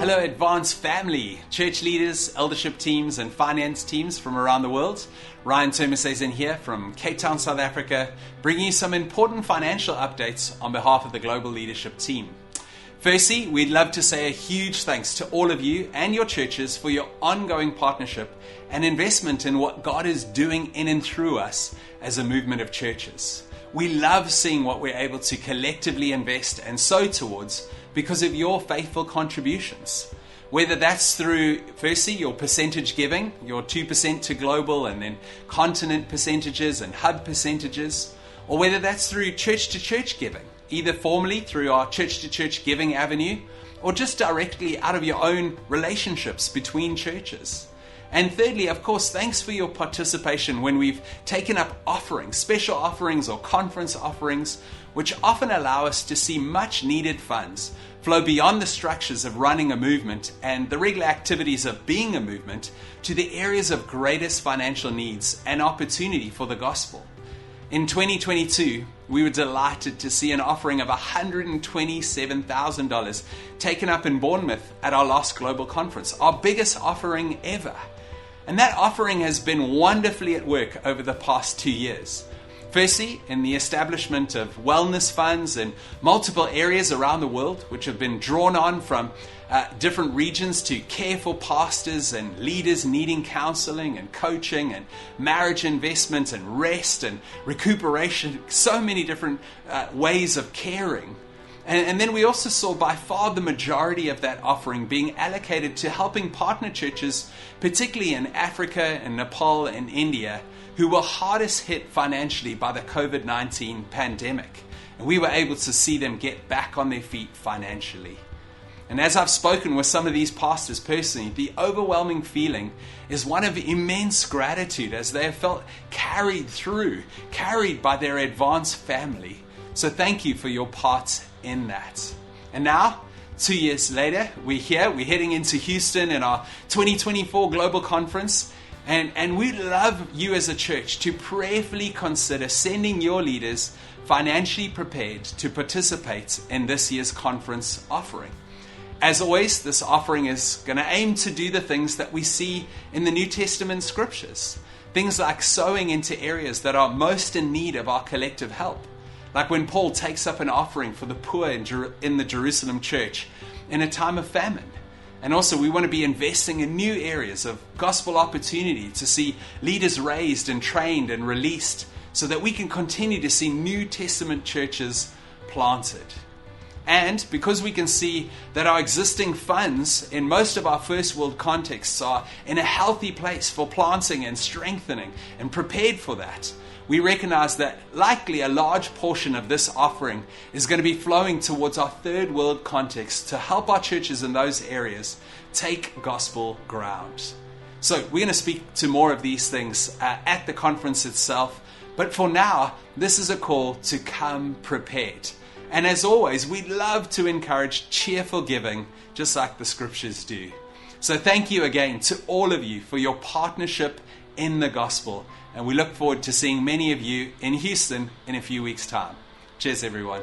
Hello, Advance family, church leaders, eldership teams, and finance teams from around the world. Ryan TerMorshizen here from Cape Town, South Africa, bringing you some important financial updates on behalf of the global leadership team. Firstly, we'd love to say a huge thanks to all of you and your churches for your ongoing partnership and investment in what God is doing in and through us as a movement of churches. We love seeing what we're able to collectively invest and sow towards because of your faithful contributions. Whether that's through, firstly, your percentage giving, your 2% to global and then continent percentages and hub percentages, or whether that's through church-to-church giving, either formally through our church-to-church giving avenue, or just directly out of your own relationships between churches. And thirdly, of course, thanks for your participation when we've taken up offerings, special offerings or conference offerings, which often allow us to see much needed funds flow beyond the structures of running a movement and the regular activities of being a movement to the areas of greatest financial needs and opportunity for the gospel. In 2022, we were delighted to see an offering of $127,000 taken up in Bournemouth at our last global conference, our biggest offering ever. And that offering has been wonderfully at work over the past 2 years. Firstly, in the establishment of wellness funds in multiple areas around the world, which have been drawn on from different regions to care for pastors and leaders needing counseling and coaching and marriage investment and rest and recuperation, so many different ways of caring. And then we also saw by far the majority of that offering being allocated to helping partner churches, particularly in Africa and Nepal and India, who were hardest hit financially by the COVID-19 pandemic. And we were able to see them get back on their feet financially. And as I've spoken with some of these pastors personally, the overwhelming feeling is one of immense gratitude as they have felt carried by their Advance family. So thank you for your part in that. And now, 2 years later, we're heading into Houston in our 2024 Global Conference. And we'd love you as a church to prayerfully consider sending your leaders financially prepared to participate in this year's conference offering. As always, this offering is going to aim to do the things that we see in the New Testament scriptures. Things like sowing into areas that are most in need of our collective help. Like when Paul takes up an offering for the poor in the Jerusalem church in a time of famine. And also we want to be investing in new areas of gospel opportunity to see leaders raised and trained and released so that we can continue to see New Testament churches planted. And because we can see that our existing funds in most of our first world contexts are in a healthy place for planting and strengthening and prepared for that, we recognize that likely a large portion of this offering is going to be flowing towards our third world context to help our churches in those areas take gospel ground. So we're going to speak to more of these things at the conference itself. But for now, this is a call to come prepared. And as always, we'd love to encourage cheerful giving, just like the scriptures do. So thank you again to all of you for your partnership in the gospel. And we look forward to seeing many of you in Houston in a few weeks' time. Cheers, everyone.